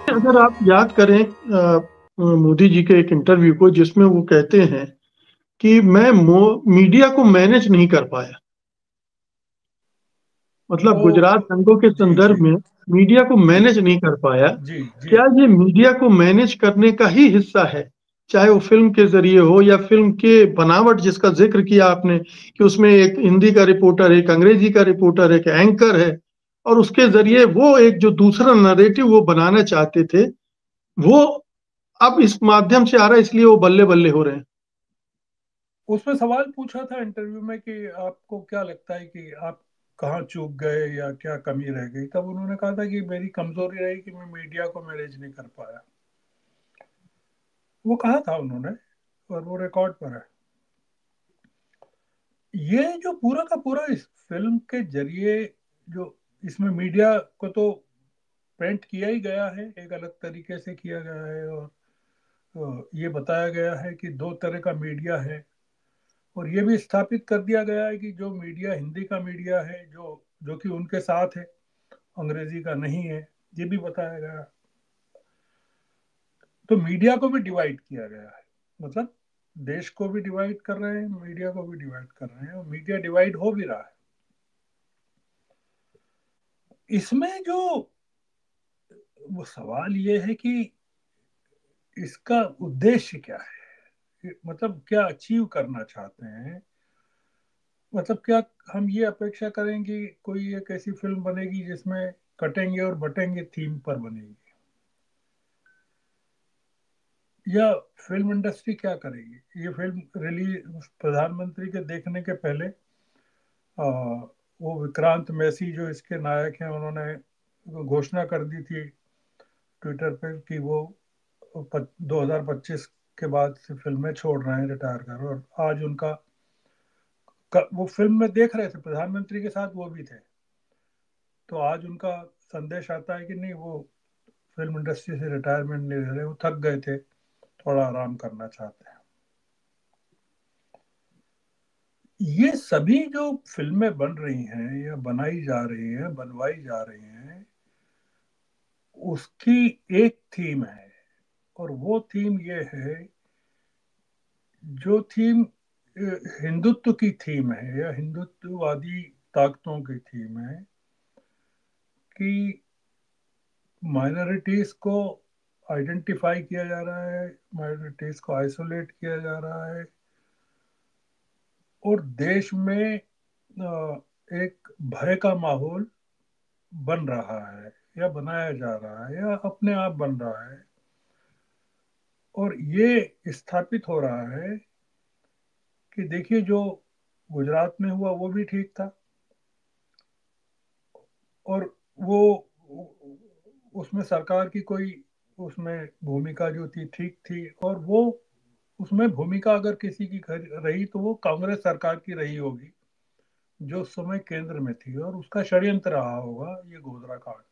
अगर आप याद करें मोदी जी के एक इंटरव्यू को, जिसमें वो कहते हैं कि मैं मीडिया को मैनेज नहीं कर पाया। मतलब गुजरात वो दंगों के जी संदर्भ जी में मीडिया को जी मैनेज नहीं कर पाया। जी जी। क्या ये मीडिया को मैनेज करने का ही हिस्सा है? चाहे वो फिल्म के जरिए हो या फिल्म के बनावट, जिसका जिक्र किया आपने कि उसमें एक हिंदी का रिपोर्टर है, एक अंग्रेजी का रिपोर्टर है, एक एंकर है, और उसके जरिए वो एक जो दूसरा नरेटिव वो बनाना चाहते थे, वो अब इस माध्यम से आ रहा है, इसलिए वो बल्ले बल्ले हो रहे हैं। उसमें सवाल पूछा था इंटरव्यू में कि आपको क्या लगता है कि आप कहाँ चूक गए या क्या कमी रह गई, तब उन्होंने कहा था कि मेरी कमजोरी रही कि मैं मीडिया को मैनेज नहीं कर पाया। वो कहा था उन्होंने, और वो रिकॉर्ड पर है। ये जो पूरा का पूरा इस फिल्म के जरिए, जो इसमें मीडिया को तो पेंट किया ही गया है, एक अलग तरीके से किया गया है, और ये बताया गया है कि दो तरह का मीडिया है। और ये भी स्थापित कर दिया गया है कि जो मीडिया हिंदी का मीडिया है, जो जो कि उनके साथ है, अंग्रेजी का नहीं है, ये भी बताया गया है। तो मीडिया को भी डिवाइड किया गया है। मतलब देश को भी डिवाइड कर रहे हैं, मीडिया को भी डिवाइड कर रहे हैं, और मीडिया डिवाइड हो भी रहा है। इसमें जो वो सवाल ये है कि इसका उद्देश्य क्या है, मतलब क्या अचीव करना चाहते हैं। मतलब क्या हम ये अपेक्षा करेंगे कोई एक ऐसी फिल्म बनेगी जिसमें कटेंगे और बटेंगे थीम पर बनेगी, या फिल्म इंडस्ट्री क्या करेगी। ये फिल्म रिलीज प्रधानमंत्री के देखने के पहले वो विक्रांत मैसी जो इसके नायक हैं, उन्होंने घोषणा कर दी थी ट्विटर पे कि वो 2025 के बाद से फिल्में छोड़ रहे हैं, रिटायर कर। और आज उनका वो फिल्म में देख रहे थे प्रधानमंत्री के साथ, वो भी थे। तो आज उनका संदेश आता है कि नहीं, वो फिल्म इंडस्ट्री से रिटायरमेंट नहीं ले रहे, वो थक गए थे, थोड़ा आराम करना चाहते हैं। ये सभी जो फिल्में बन रही हैं या बनाई जा रही हैं, बनवाई जा रही हैं, उसकी एक थीम है। और वो थीम ये है, जो थीम हिंदुत्व की थीम है या हिंदुत्ववादी ताकतों की थीम है, कि माइनॉरिटीज को आइडेंटिफाई किया जा रहा है, माइनॉरिटीज को आइसोलेट किया जा रहा है, और देश में एक भय का माहौल बन रहा है, या बनाया जा रहा है, या अपने आप बन रहा है। और ये स्थापित हो रहा है कि देखिए, जो गुजरात में हुआ वो भी ठीक था, और वो उसमें सरकार की कोई उसमें भूमिका जो थी ठीक थी। और वो उसमें भूमिका अगर किसी की रही तो वो कांग्रेस सरकार की रही होगी, जो उस समय केंद्र में थी, और उसका षड्यंत्र रहा होगा ये गोधरा कांड।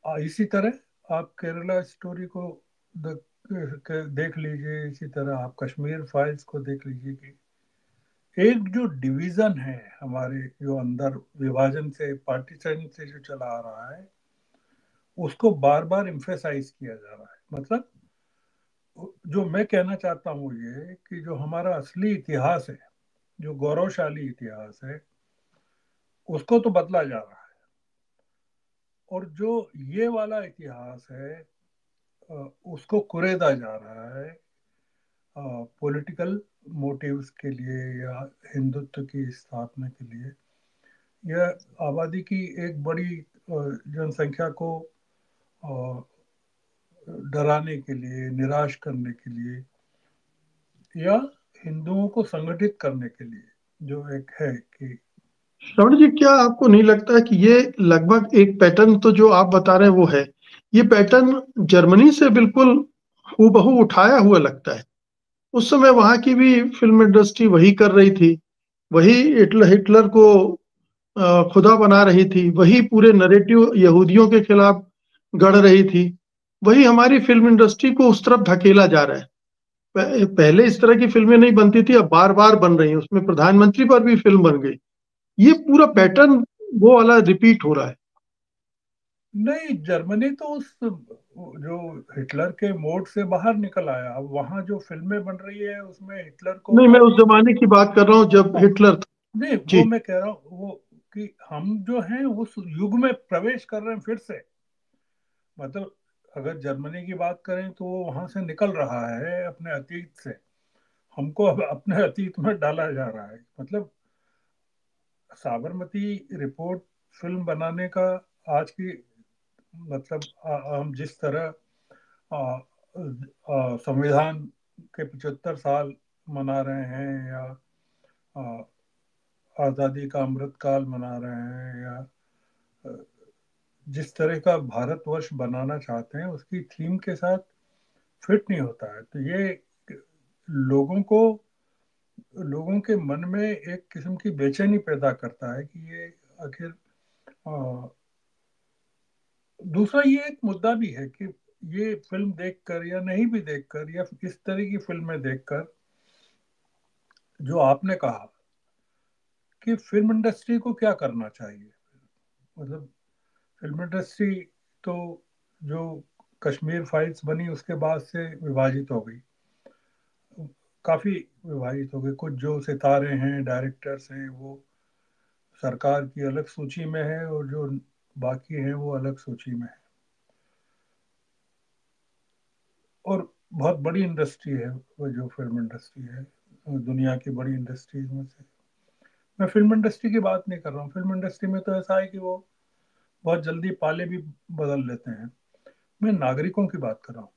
इसी तरह आप केरला स्टोरी को देख लीजिए, इसी तरह आप कश्मीर फाइल्स को देख लीजिए, कि एक जो डिवीजन है हमारे, जो अंदर विभाजन से, पार्टीशन से जो चला आ रहा है, उसको बार बार इम्फेसाइज किया जा रहा है। मतलब जो मैं कहना चाहता हूँ ये, कि जो हमारा असली इतिहास है, जो गौरवशाली इतिहास है, उसको तो बदला जा रहा है। और जो ये वाला इतिहास है, उसको कुरेदा जा रहा है पॉलिटिकल मोटिव्स के लिए, या हिंदुत्व की स्थापना के लिए, या आबादी की एक बड़ी जनसंख्या को अ, डराने के लिए, निराश करने के लिए, या हिंदुओं को संगठित करने के लिए, जो एक है कि श्रवण जी, क्या आपको नहीं लगता कि ये लगभग एक पैटर्न, तो जो आप बता रहे हैं वो है, ये पैटर्न जर्मनी से बिल्कुल हूबहू उठाया हुआ लगता है। उस समय वहां की भी फिल्म इंडस्ट्री वही कर रही थी, वही हिटलर हिटलर को खुदा बना रही थी, वही पूरे नरेटिव यहूदियों के खिलाफ गढ़ रही थी। वही हमारी फिल्म इंडस्ट्री को उस तरफ धकेला जा रहा है। पहले इस तरह की फिल्में नहीं बनती थी, अब बार बार बन रही हैं, उसमें प्रधानमंत्री पर भी फिल्म बन गई। ये पूरा पैटर्न वो वाला रिपीट हो रहा है। नहीं, जर्मनी तो उस जो हिटलर के मोड से बाहर निकल आया। अब वहां जो फिल्में बन रही है उसमें हिटलर को नहीं, मैं और उस जमाने की बात कर रहा हूँ जब हाँ, हिटलर था। नहीं वो जी। मैं कह रहा हूँ वो कि हम जो हैं उस युग में प्रवेश कर रहे हैं फिर से। मतलब अगर जर्मनी की बात करें तो वो वहां से निकल रहा है अपने अतीत से, हमको अब अपने अतीत में डाला जा रहा है। मतलब साबरमती रिपोर्ट फिल्म बनाने का आज की, मतलब हम जिस तरह संविधान के 75 साल मना रहे हैं, या आ, आज़ादी का अमृत काल मना रहे हैं, या आ, जिस तरह का भारतवर्ष बनाना चाहते हैं उसकी थीम के साथ फिट नहीं होता है। तो ये लोगों को, लोगों के मन में एक किस्म की बेचैनी पैदा करता है कि ये आखिर। आ, दूसरा ये एक मुद्दा भी है कि ये फिल्म देखकर या नहीं भी देखकर, या इस तरह की फिल्में देखकर, जो आपने कहा कि फिल्म इंडस्ट्री को क्या करना चाहिए। मतलब फिल्म इंडस्ट्री तो जो कश्मीर फाइल्स बनी उसके बाद से विभाजित हो गई, काफी विभाजित हो गई। कुछ जो सितारे हैं, डायरेक्टर्स हैं, वो सरकार की अलग सूची में है, और जो बाकी हैं वो अलग सूची में है। और बहुत बड़ी इंडस्ट्री है वो जो फिल्म इंडस्ट्री है, दुनिया की बड़ी इंडस्ट्रीज में से। मैं फिल्म इंडस्ट्री की बात नहीं कर रहा हूँ। फिल्म इंडस्ट्री में तो ऐसा है कि वो बहुत जल्दी पाले भी बदल लेते हैं। मैं नागरिकों की बात कर रहा हूँ।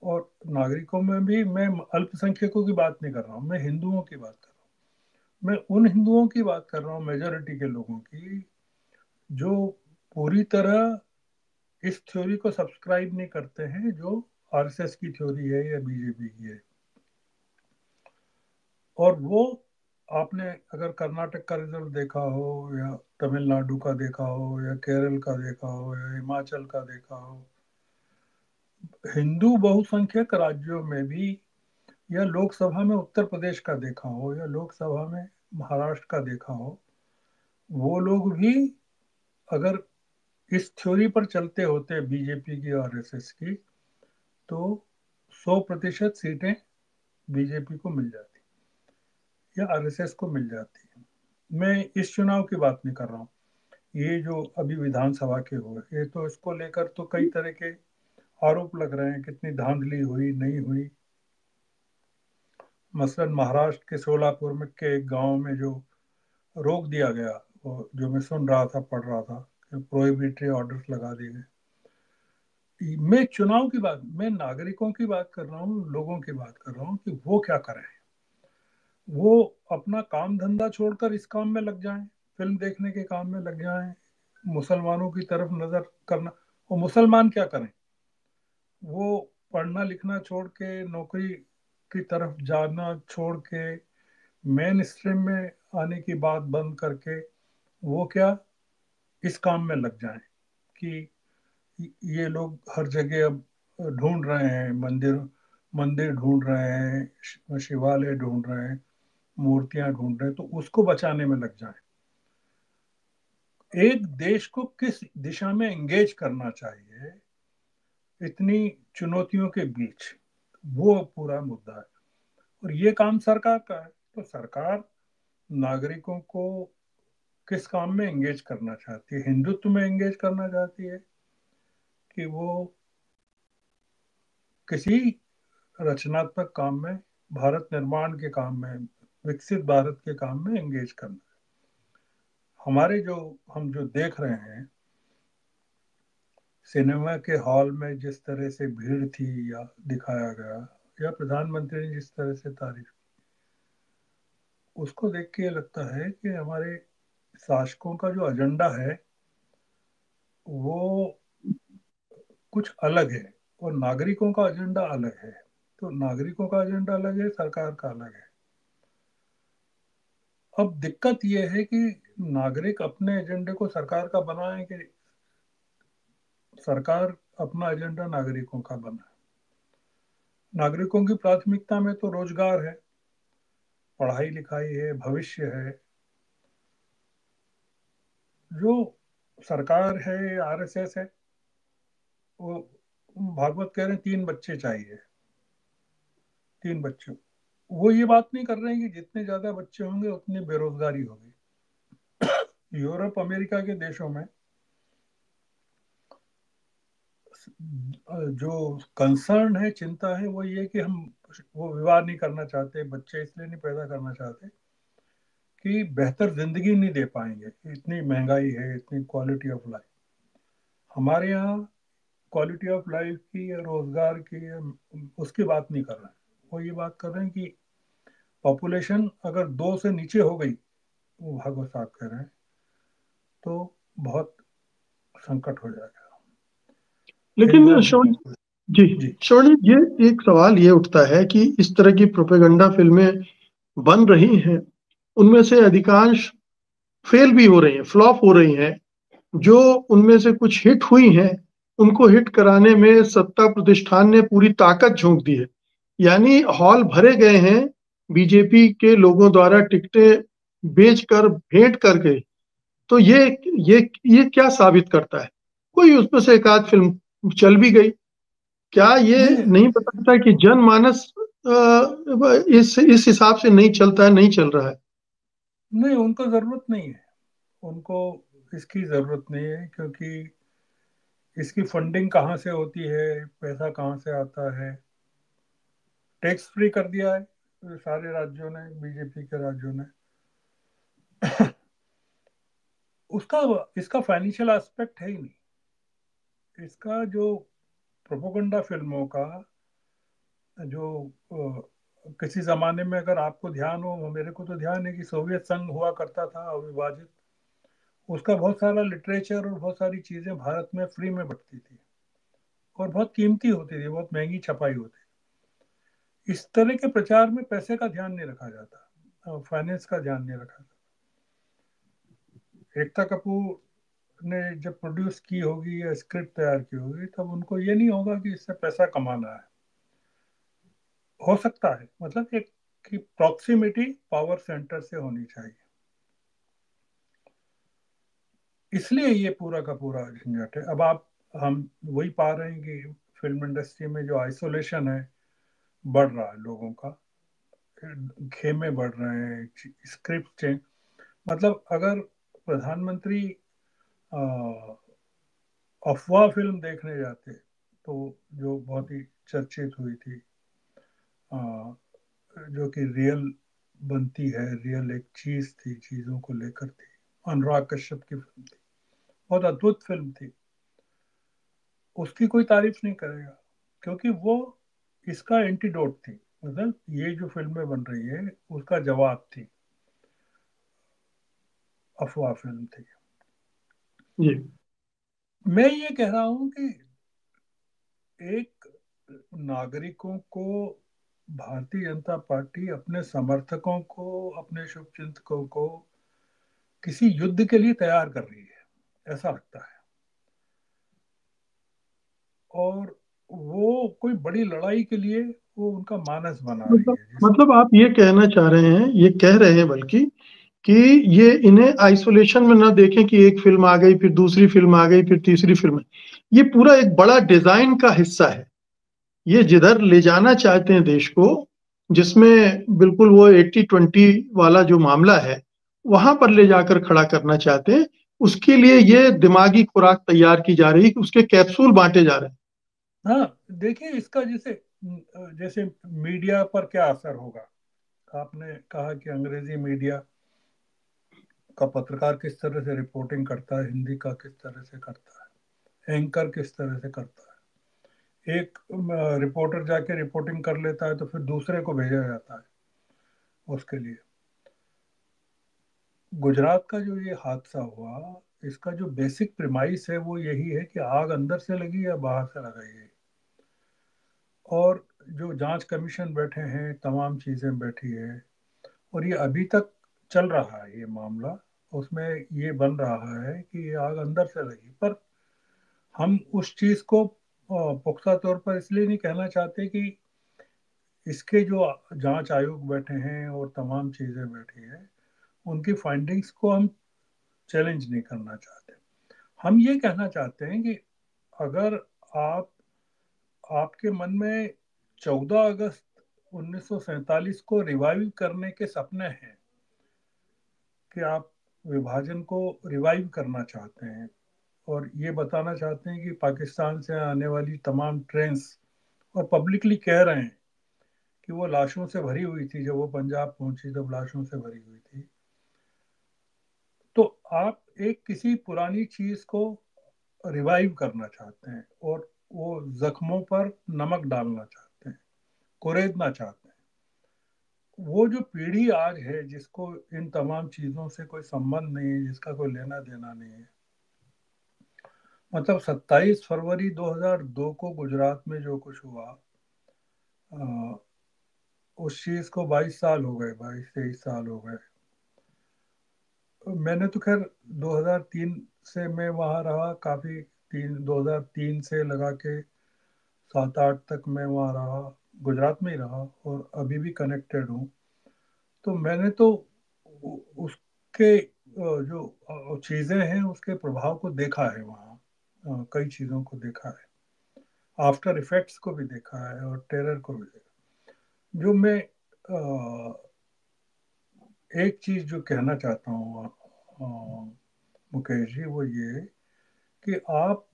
और नागरिकों में भी मैं अल्पसंख्यकों की बात नहीं कर रहा हूँ, मैं हिंदुओं की बात कर रहा हूँ। मैं उन हिंदुओं की बात कर रहा हूँ, मेजोरिटी के लोगों की, जो पूरी तरह इस थ्योरी को सब्सक्राइब नहीं करते हैं जो आरएसएस की थ्योरी है या बीजेपी की है। और वो, आपने अगर कर्नाटक का रिजल्ट देखा हो, या तमिलनाडु का देखा हो, या केरल का देखा हो, या हिमाचल का देखा हो, हिंदू बहुसंख्यक राज्यों में भी, या लोकसभा में उत्तर प्रदेश का देखा हो, या लोकसभा में महाराष्ट्र का देखा हो, वो लोग भी अगर इस थ्योरी पर चलते होते बीजेपी की और आरएसएस की, तो 100% सीटें बीजेपी को मिल जाती या आरएसएस को मिल जाती है। मैं इस चुनाव की बात नहीं कर रहा हूँ, ये जो अभी विधानसभा के हुए, ये तो इसको लेकर तो कई तरह के आरोप लग रहे हैं, कितनी धांधली हुई नहीं हुई। मसलन महाराष्ट्र के सोलापुर में के एक गांव में जो रोक दिया गया, वो जो मैं सुन रहा था, पढ़ रहा था कि प्रोहिबिटरी ऑर्डर्स लगा दिए गए। मैं चुनाव की बात, मैं नागरिकों की बात कर रहा हूँ, लोगों की बात कर रहा हूँ कि वो क्या करें। वो अपना काम धंधा छोड़कर इस काम में लग जाएं, फिल्म देखने के काम में लग जाएं, मुसलमानों की तरफ नजर करना। वो मुसलमान क्या करें, वो पढ़ना लिखना छोड़ के, नौकरी की तरफ जाना छोड़ के, मेन स्ट्रीम में आने की बात बंद करके, वो क्या इस काम में लग जाएं कि ये लोग हर जगह अब ढूंढ रहे हैं, मंदिर मंदिर ढूंढ रहे हैं, शिवालय ढूंढ रहे हैं, मूर्तियां ढूंढ रहे हैं, तो उसको बचाने में लग जाएं। एक देश को किस दिशा में एंगेज करना चाहिए इतनी चुनौतियों के बीच, वो पूरा मुद्दा है। और ये काम सरकार का है। तो सरकार नागरिकों को किस काम में एंगेज करना चाहती है, हिंदुत्व में एंगेज करना चाहती है, कि वो किसी रचनात्मक काम में, भारत निर्माण के काम में, विकसित भारत के काम में एंगेज करना। हमारे जो, हम जो देख रहे हैं सिनेमा के हॉल में, जिस तरह से भीड़ थी या दिखाया गया, या प्रधानमंत्री ने जिस तरह से तारीफ, उसको देख के ये लगता है कि हमारे शासकों का जो एजेंडा है वो कुछ अलग है, और नागरिकों का एजेंडा अलग है। तो नागरिकों का एजेंडा अलग है, सरकार का अलग है। अब दिक्कत यह है कि नागरिक अपने एजेंडे को सरकार का बनाए, कि सरकार अपना एजेंडा नागरिकों का बनाए। नागरिकों की प्राथमिकता में तो रोजगार है, पढ़ाई लिखाई है, भविष्य है। जो सरकार है, आरएसएस है, वो भागवत कह रहे हैं 3 बच्चे चाहिए, 3 बच्चे। वो ये बात नहीं कर रहे हैं कि जितने ज्यादा बच्चे होंगे उतनी बेरोजगारी होगी। यूरोप अमेरिका के देशों में जो कंसर्न है, चिंता है, वो ये कि हम वो विवाह नहीं करना चाहते, बच्चे इसलिए नहीं पैदा करना चाहते कि बेहतर जिंदगी नहीं दे पाएंगे, इतनी महंगाई है, इतनी क्वालिटी ऑफ लाइफ। हमारे यहाँ क्वालिटी ऑफ लाइफ की या रोजगार की या उसकी बात नहीं कर रहे हैं। वो ये बात कर रहे हैं कि पॉपुलेशन अगर 2 से नीचे हो गई, वो भागवत साहब कह रहे हैं, तो बहुत संकट हो जाएगा इन दो लेकिन श्रवण मुल्कों में। जी, जी। श्रवण जी, ये एक सवाल ये उठता है कि इस तरह की प्रोपेगेंडा फिल्में बन रही हैं, उनमें से अधिकांश फेल भी हो रही हैं, फ्लॉप हो रही हैं। जो उनमें से कुछ हिट हुई हैं, उनको हिट कराने में सत्ता प्रतिष्ठान ने पूरी ताकत झोंक दी है। यानी हॉल भरे गए हैं बीजेपी के लोगों द्वारा टिकटें बेचकर, भेंट करके। तो ये क्या साबित करता है? कोई उसमें से एक आध फिल्म चल भी गई, क्या ये नहीं नहीं बताता कि जनमानस इस हिसाब से नहीं चलता है, नहीं चल रहा है? नहीं, उनको जरूरत नहीं है, उनको इसकी जरूरत नहीं है, क्योंकि इसकी फंडिंग कहाँ से होती है, पैसा कहाँ से आता है। टैक्स फ्री कर दिया है सारे राज्यों ने, बीजेपी के राज्यों ने। उसका इसका फाइनेंशियल एस्पेक्ट है ही नहीं। इसका जो प्रोपोगंडा फिल्मों का जो किसी जमाने में, अगर आपको ध्यान हो, मेरे को तो ध्यान है कि सोवियत संघ हुआ करता था अविभाजित, उसका बहुत सारा लिटरेचर और बहुत सारी चीजें भारत में फ्री में बंटती थी और बहुत कीमती होती थी, बहुत महंगी छपाई होती थी। इस तरह के प्रचार में पैसे का ध्यान नहीं रखा जाता, फाइनेंस का ध्यान नहीं रखा जाता। एकता कपूर ने जब प्रोड्यूस की होगी या स्क्रिप्ट तैयार की होगी, तब उनको ये नहीं होगा कि इससे पैसा कमाना है। हो सकता है, मतलब एक कि प्रॉक्सिमिटी पावर सेंटर से होनी चाहिए, इसलिए ये पूरा का पूरा झंझट है। अब आप हम वही पा रहे हैं कि फिल्म इंडस्ट्री में जो आइसोलेशन है बढ़ रहा है लोगों का, खेमे बढ़ रहे हैं, स्क्रिप्ट चेंज। मतलब अगर प्रधानमंत्री अ, अफवाह फिल्म देखने जाते, तो जो बहुत ही चर्चित हुई थी, अ, जो कि रियल बनती है, रियल एक चीज थी, चीजों को लेकर थी, अनुराग कश्यप की फिल्म थी, बहुत अद्भुत फिल्म थी, उसकी कोई तारीफ नहीं करेगा, क्योंकि वो इसका एंटीडोट थी। मतलब ये जो फिल्में बन रही है उसका जवाब थी, अफवाह फिल्म थी। जी। मैं ये कह रहा हूं कि एक नागरिकों को भारतीय जनता पार्टी अपने समर्थकों को, अपने शुभचिंतकों को किसी युद्ध के लिए तैयार कर रही है, ऐसा लगता है। और वो कोई बड़ी लड़ाई के लिए वो उनका मानस बना रही मतलब है जिस। मतलब आप ये कहना चाह रहे हैं, ये कह रहे हैं बल्कि, कि ये इन्हें आइसोलेशन में ना देखें कि एक फिल्म आ गई, फिर दूसरी फिल्म आ गई, फिर तीसरी फिल्म। ये पूरा एक बड़ा डिजाइन का हिस्सा है। ये जिधर ले जाना चाहते हैं देश को, जिसमें बिल्कुल वो 80-20 वाला जो मामला है, वहां पर ले जाकर खड़ा करना चाहते हैं। उसके लिए ये दिमागी खुराक तैयार की जा रही है कि उसके कैप्सूल बांटे जा रहे हैं। हाँ, देखिए इसका जैसे जैसे मीडिया पर क्या असर होगा। आपने कहा कि अंग्रेजी मीडिया का पत्रकार किस तरह से रिपोर्टिंग करता है, हिंदी का किस तरह से करता है, एंकर किस तरह से करता है। एक रिपोर्टर जाके रिपोर्टिंग कर लेता है तो फिर दूसरे को भेजा जाता है उसके लिए। गुजरात का जो ये हादसा हुआ, इसका जो बेसिक प्रिमाइस है वो यही है कि आग अंदर से लगी या बाहर से लगाई गई। और जो जांच कमीशन बैठे हैं, तमाम चीजें बैठी है, और ये अभी तक चल रहा है ये मामला। उसमें ये बन रहा है कि ये आग अंदर से लगी, पर हम उस चीज को पुख्ता तौर पर इसलिए नहीं कहना चाहते कि इसके जो जांच आयोग बैठे हैं और तमाम चीजें बैठी है, उनकी फाइंडिंग्स को हम चैलेंज नहीं करना चाहते। हम ये कहना चाहते हैं कि अगर आप आपके मन में 14 अगस्त 1947 को रिवाइव करने के सपने हैं, कि आप विभाजन को रिवाइव करना चाहते हैं और ये बताना चाहते हैं कि पाकिस्तान से आने वाली तमाम ट्रेन्स, और पब्लिकली कह रहे हैं कि वो लाशों से भरी हुई थी, जब वो पंजाब पहुंची तब लाशों से भरी हुई थी। तो आप एक किसी पुरानी चीज को रिवाइव करना चाहते हैं और वो जख्मों पर नमक डालना चाहते हैं, कुरेदना चाहते हैं। वो जो पीढ़ी आज है जिसको इन तमाम चीजों से कोई संबंध नहीं है, जिसका कोई लेना देना नहीं है, मतलब 27 फरवरी 2002 को गुजरात में जो कुछ हुआ, अ, उस चीज को 22 साल हो गए, 22-23 साल हो गए। मैंने तो खैर 2003 से मैं वहाँ रहा काफी, 2003 से लगा के 7-8 तक मैं वहाँ रहा, गुजरात में ही रहा और अभी भी कनेक्टेड हूँ। तो मैंने तो उसके जो चीज़ें हैं उसके प्रभाव को देखा है वहाँ, कई चीज़ों को देखा है, आफ्टर इफेक्ट्स को भी देखा है और टेरर को भी देखा। जो मैं एक चीज़ जो कहना चाहता हूँ मुकेश जी, वो ये कि आप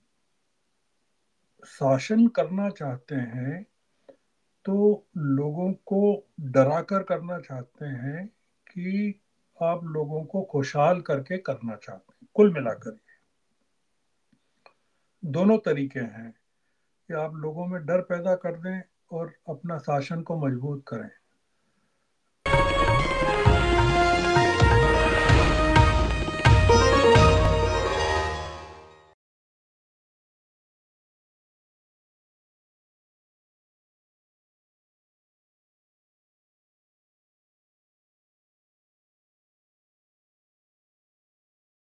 शासन करना चाहते हैं तो लोगों को डरा कर करना चाहते हैं, कि आप लोगों को खुशहाल करके करना चाहते हैं। कुल मिलाकर दोनों तरीके हैं, कि आप लोगों में डर पैदा कर दें और अपना शासन को मजबूत करें।